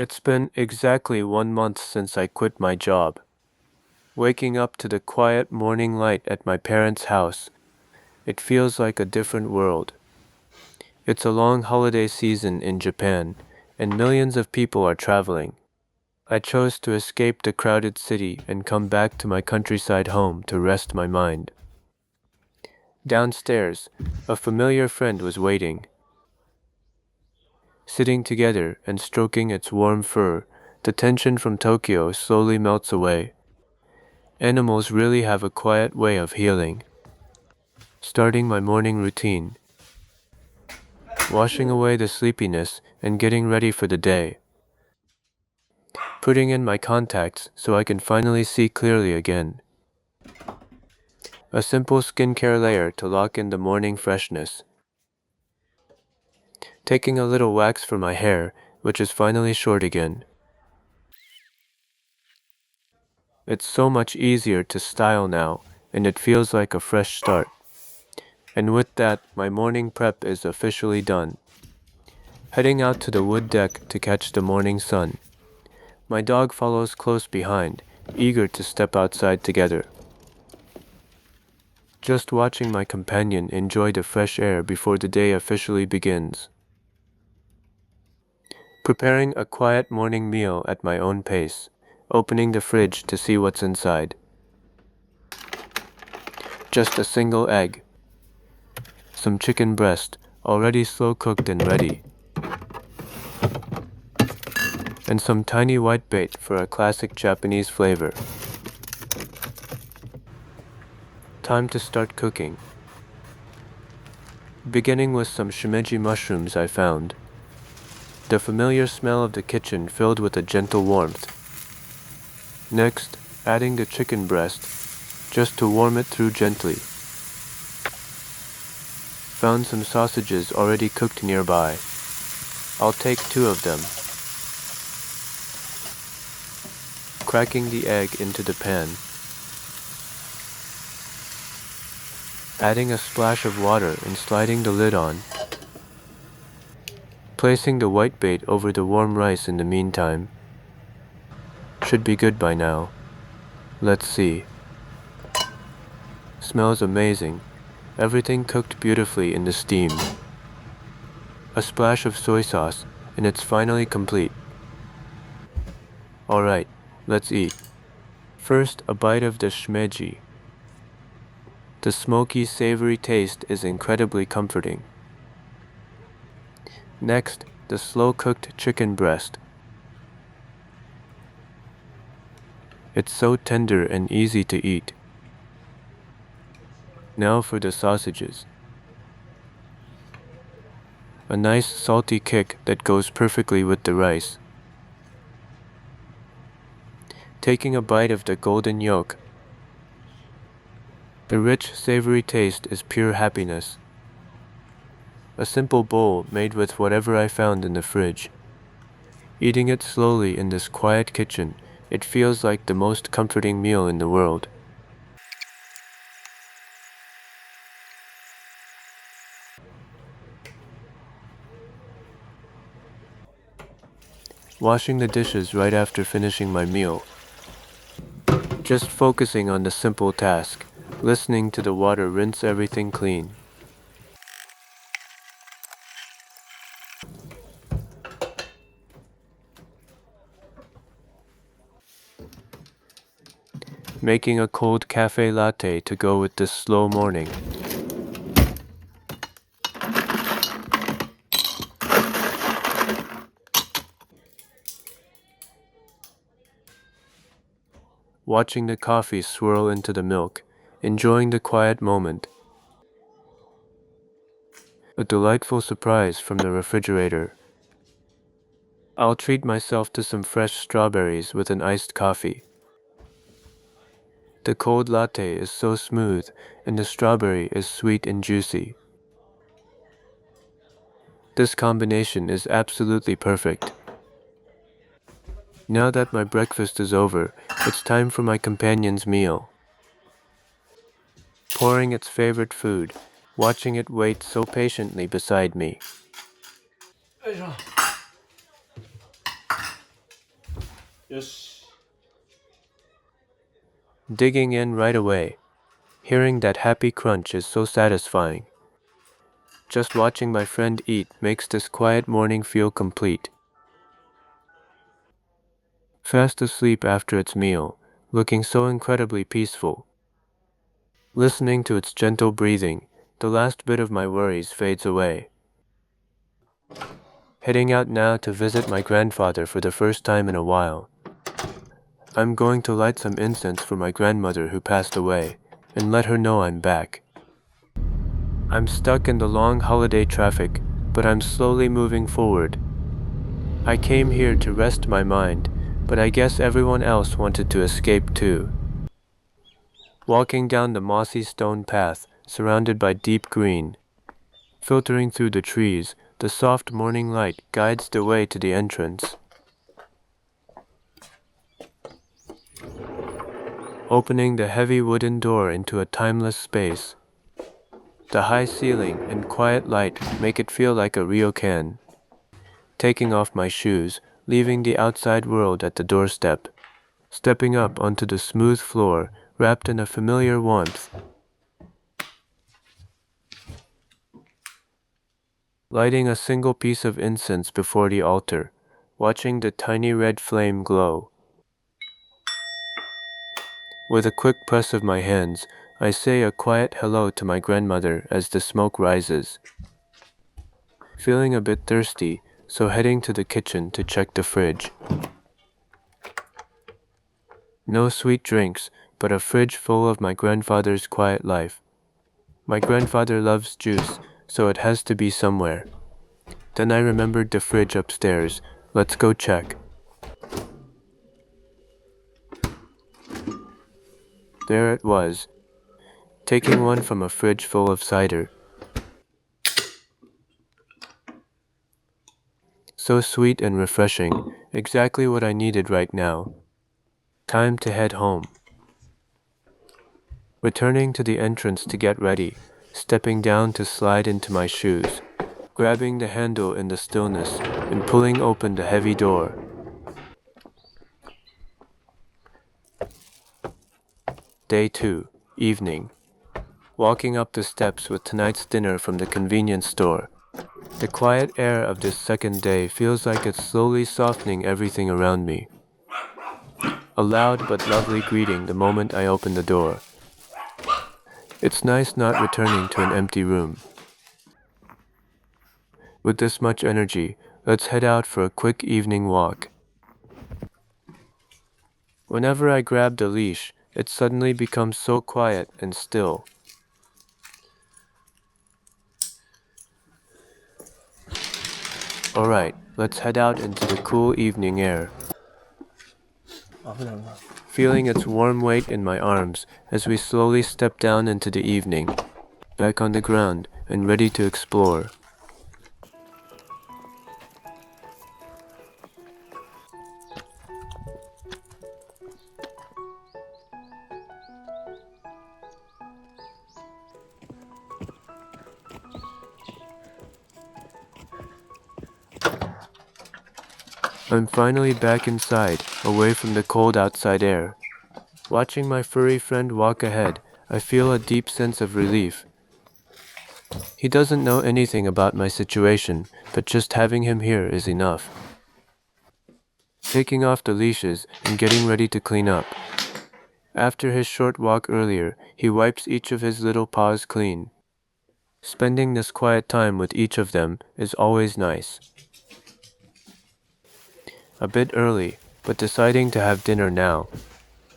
It's been exactly 1 month since I quit my job. Waking up to the quiet morning light at my parents' house, it feels like a different world. It's a long holiday season in Japan, and millions of people are traveling. I chose to escape the crowded city and come back to my countryside home to rest my mind. Downstairs, a familiar friend was waiting. Sitting together and stroking its warm fur, the tension from Tokyo slowly melts away. Animals really have a quiet way of healing. Starting my morning routine, washing away the sleepiness and getting ready for the day. Putting in my contacts so I can finally see clearly again. A simple skincare layer to lock in the morning freshness. Taking a little wax for my hair, which is finally short again. It's so much easier to style now, and it feels like a fresh start. And with that, my morning prep is officially done. Heading out to the wood deck to catch the morning sun. My dog follows close behind, eager to step outside together. Just watching my companion enjoy the fresh air before the day officially begins. Preparing a quiet morning meal at my own pace, opening the fridge to see what's inside. Just a single egg. Some chicken breast, already slow cooked and ready. And some tiny whitebait for a classic Japanese flavor. Time to start cooking. Beginning with some shimeji mushrooms I found. The familiar smell of the kitchen filled with a gentle warmth. Next, adding the chicken breast, just to warm it through gently. Found some sausages already cooked nearby. I'll take 2 of them. Cracking the egg into the pan. Adding a splash of water and sliding the lid on. Placing the whitebait over the warm rice in the meantime. Should be good by now. Let's see. Smells amazing. Everything cooked beautifully in the steam. A splash of soy sauce, and it's finally complete. Alright, let's eat. First, a bite of the shimeji. The smoky, savory taste is incredibly comforting. Next, the slow-cooked chicken breast. It's so tender and easy to eat. Now for the sausages. A nice salty kick that goes perfectly with the rice. Taking a bite of the golden yolk. The rich, savory taste is pure happiness. A simple bowl made with whatever I found in the fridge. Eating it slowly in this quiet kitchen, it feels like the most comforting meal in the world. Washing the dishes right after finishing my meal. Just focusing on the simple task, listening to the water rinse everything clean. Making a cold cafe latte to go with this slow morning. Watching the coffee swirl into the milk, enjoying the quiet moment. A delightful surprise from the refrigerator. I'll treat myself to some fresh strawberries with an iced coffee. The cold latte is so smooth, and the strawberry is sweet and juicy. This combination is absolutely perfect. Now that my breakfast is over, it's time for my companion's meal. Pouring its favorite food, watching it wait so patiently beside me. よし。Digging in right away. Hearing that happy crunch is so satisfying. Just watching my friend eat makes this quiet morning feel complete. Fast asleep after its meal, looking so incredibly peaceful. Listening to its gentle breathing, the last bit of my worries fades away. Heading out now to visit my grandfather for the first time in a while. I'm going to light some incense for my grandmother who passed away, and let her know I'm back. I'm stuck in the long holiday traffic, but I'm slowly moving forward. I came here to rest my mind, but I guess everyone else wanted to escape too. Walking down the mossy stone path, surrounded by deep green. Filtering through the trees, the soft morning light guides the way to the entrance. Opening the heavy wooden door into a timeless space. The high ceiling and quiet light make it feel like a ryokan. Taking off my shoes, leaving the outside world at the doorstep. Stepping up onto the smooth floor, wrapped in a familiar warmth. Lighting a single piece of incense before the altar, watching the tiny red flame glow. With a quick press of my hands, I say a quiet hello to my grandmother as the smoke rises. Feeling a bit thirsty, so heading to the kitchen to check the fridge. No sweet drinks, but a fridge full of my grandfather's quiet life. My grandfather loves juice, so it has to be somewhere. Then I remembered the fridge upstairs. Let's go check. There it was, taking one from a fridge full of cider. So sweet and refreshing, exactly what I needed right now. Time to head home. Returning to the entrance to get ready, stepping down to slide into my shoes, grabbing the handle in the stillness and pulling open the heavy door. Day 2, evening. Walking up the steps with tonight's dinner from the convenience store. The quiet air of this second day feels like it's slowly softening everything around me. A loud but lovely greeting the moment I open the door. It's nice not returning to an empty room. With this much energy, let's head out for a quick evening walk. Whenever I grab the leash, it suddenly becomes so quiet and still. Alright, let's head out into the cool evening air. 危ない危ない。Feeling its warm weight in my arms as we slowly step down into the evening, back on the ground and ready to explore. I'm finally back inside, away from the cold outside air. Watching my furry friend walk ahead, I feel a deep sense of relief. He doesn't know anything about my situation, but just having him here is enough. Taking off the leashes and getting ready to clean up. After his short walk earlier, he wipes each of his little paws clean. Spending this quiet time with each of them is always nice. A bit early, but deciding to have dinner now.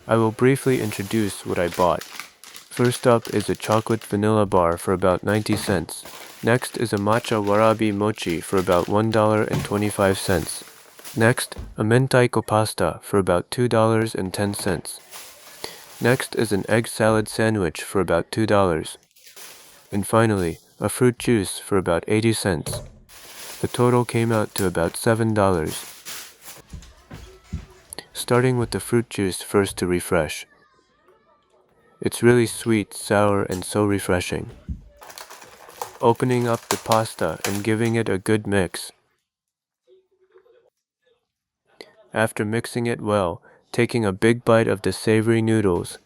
I will briefly introduce what I bought. First up is a chocolate vanilla bar for about 90 cents. Next is a matcha warabi mochi for about $1.25. Next, a mentaiko pasta for about $2.10. Next is an egg salad sandwich for about $2. And finally, a fruit juice for about 80 cents. The total came out to about $7. Starting with the fruit juice first to refresh. It's really sweet, sour, and so refreshing. Opening up the pasta and giving it a good mix. After mixing it well, taking a big bite of the savory noodles.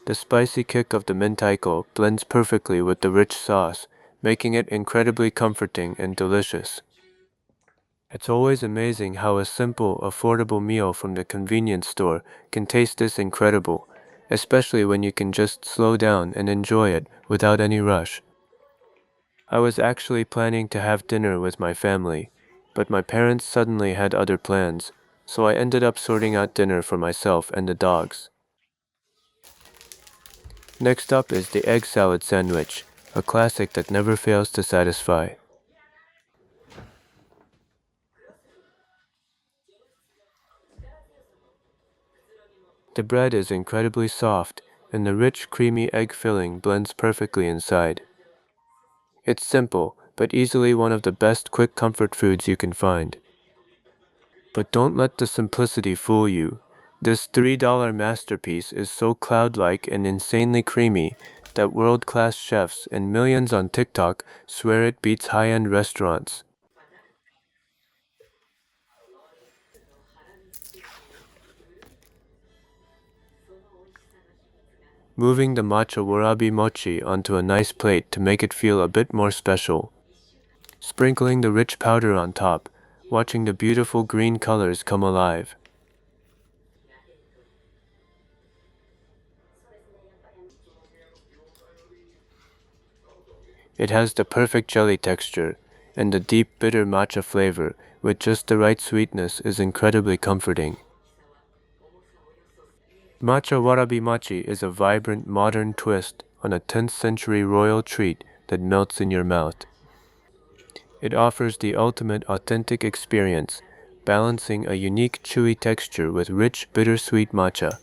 The spicy kick of the mentaiko blends perfectly with the rich sauce, making it incredibly comforting and delicious. It's always amazing how a simple, affordable meal from the convenience store can taste this incredible, especially when you can just slow down and enjoy it without any rush. I was actually planning to have dinner with my family, but my parents suddenly had other plans, so I ended up sorting out dinner for myself and the dogs. Next up is the egg salad sandwich, a classic that never fails to satisfy. The bread is incredibly soft, and the rich, creamy egg filling blends perfectly inside. It's simple, but easily one of the best quick comfort foods you can find. But don't let the simplicity fool you. This $3 masterpiece is so cloud-like and insanely creamy that world-class chefs and millions on TikTok swear it beats high-end restaurants. Moving the matcha warabi mochi onto a nice plate to make it feel a bit more special. Sprinkling the rich powder on top, watching the beautiful green colors come alive. It has the perfect jelly texture, and the deep bitter matcha flavor with just the right sweetness is incredibly comforting. Matcha warabi mochi is a vibrant modern twist on a 10th century royal treat that melts in your mouth. It offers the ultimate authentic experience, balancing a unique chewy texture with rich bittersweet matcha.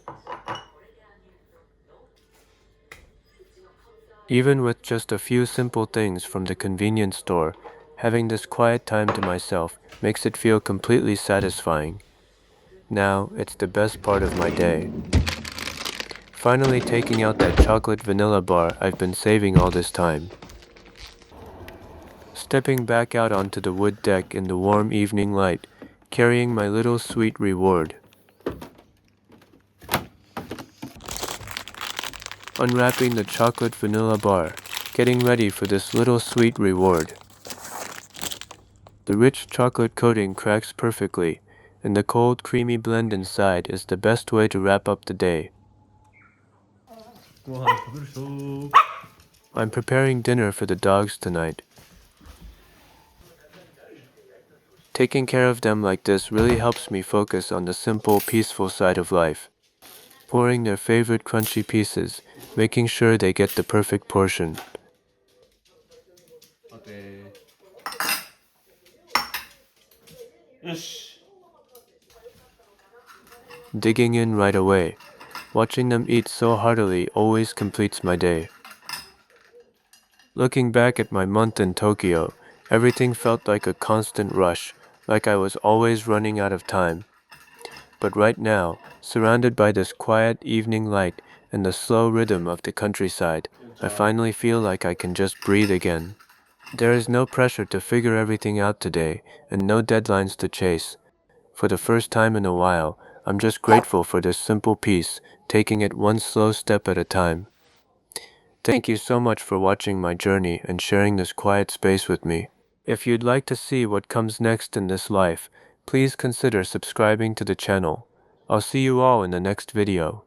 Even with just a few simple things from the convenience store, having this quiet time to myself makes it feel completely satisfying. Now, it's the best part of my day. Finally taking out that chocolate vanilla bar I've been saving all this time. Stepping back out onto the wood deck in the warm evening light, carrying my little sweet reward. Unwrapping the chocolate vanilla bar, getting ready for this little sweet reward. The rich chocolate coating cracks perfectly, and the cold, creamy blend inside is the best way to wrap up the day. I'm preparing dinner for the dogs tonight. Taking care of them like this really helps me focus on the simple, peaceful side of life. Pouring their favorite crunchy pieces, making sure they get the perfect portion. Digging in right away. Watching them eat so heartily always completes my day. Looking back at my month in Tokyo, everything felt like a constant rush, like I was always running out of time. But right now, surrounded by this quiet evening light and the slow rhythm of the countryside, I finally feel like I can just breathe again. There is no pressure to figure everything out today, and no deadlines to chase. For the first time in a while, I'm just grateful for this simple peace, taking it one slow step at a time. Thank you so much for watching my journey and sharing this quiet space with me. If you'd like to see what comes next in this life, please consider subscribing to the channel. I'll see you all in the next video.